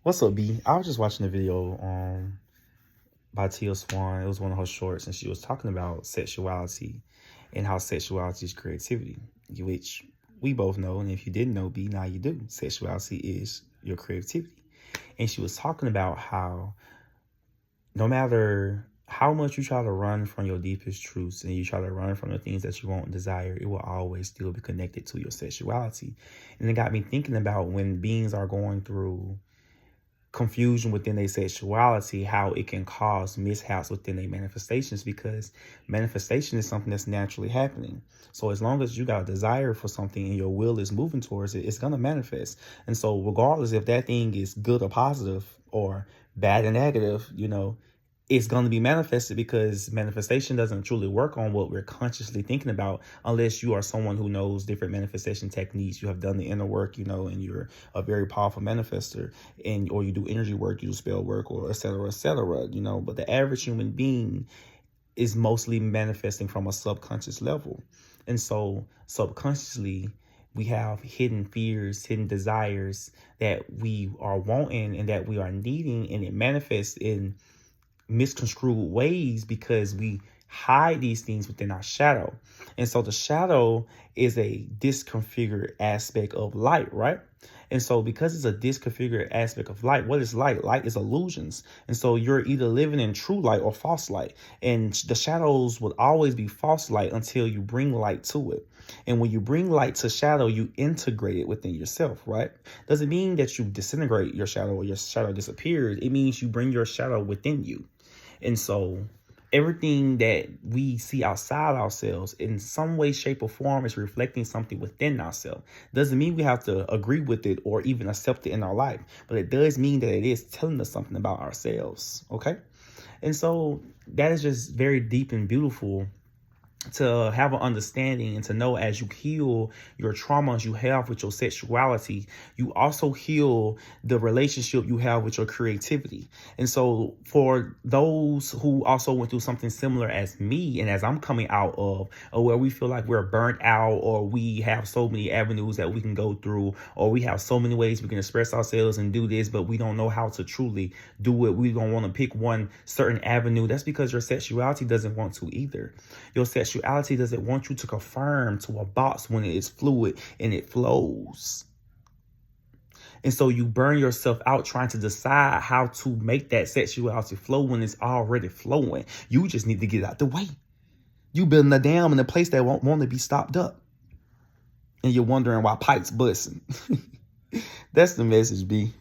What's up, B? I was just watching a video by Tia Swan. It was one of her shorts, and she was talking about sexuality and how sexuality is creativity, which we both know. And if you didn't know, B, now you do. Sexuality is your creativity. And she was talking about how no matter how much you try to run from your deepest truths and you try to run from the things that you won't desire, it will always still be connected to your sexuality. And it got me thinking about when beings are going through confusion within their sexuality, how it can cause mishaps within their manifestations, because manifestation is something that's naturally happening. So as long as you got a desire for something and your will is moving towards it, it's going to manifest. And so regardless if that thing is good or positive or bad and negative, it's going to be manifested, because manifestation doesn't truly work on what we're consciously thinking about unless you are someone who knows different manifestation techniques. You have done the inner work, and you're a very powerful manifester, or you do energy work, you do spell work, or et cetera, but the average human being is mostly manifesting from a subconscious level. And so subconsciously, we have hidden fears, hidden desires that we are wanting and that we are needing, and it manifests in misconstrued ways because we hide these things within our shadow. And so the shadow is a disconfigured aspect of light, right? And so because it's a disconfigured aspect of light, what is light? Light is illusions. And so you're either living in true light or false light. And the shadows will always be false light until you bring light to it. And when you bring light to shadow, you integrate it within yourself, right? Doesn't mean that you disintegrate your shadow or your shadow disappears. It means you bring your shadow within you. And so everything that we see outside ourselves in some way, shape, or form is reflecting something within ourselves. Doesn't mean we have to agree with it or even accept it in our life, but it does mean that it is telling us something about ourselves. Okay. And so that is just very deep and beautiful to have an understanding, and to know as you heal your traumas you have with your sexuality, you also heal the relationship you have with your creativity. And so for those who also went through something similar as me, and as I'm coming out of, or where we feel like we're burnt out, or we have so many avenues that we can go through, or we have so many ways we can express ourselves and do this, but we don't know how to truly do it. We don't want to pick one certain avenue. That's because your sexuality doesn't want to either. Your sexuality doesn't want you to conform to a box when it is fluid and it flows. And so you burn yourself out trying to decide how to make that sexuality flow when it's already flowing. You just need to get out the way. You building a dam in a place that won't want to be stopped up. And you're wondering why pipes busting. That's the message, B.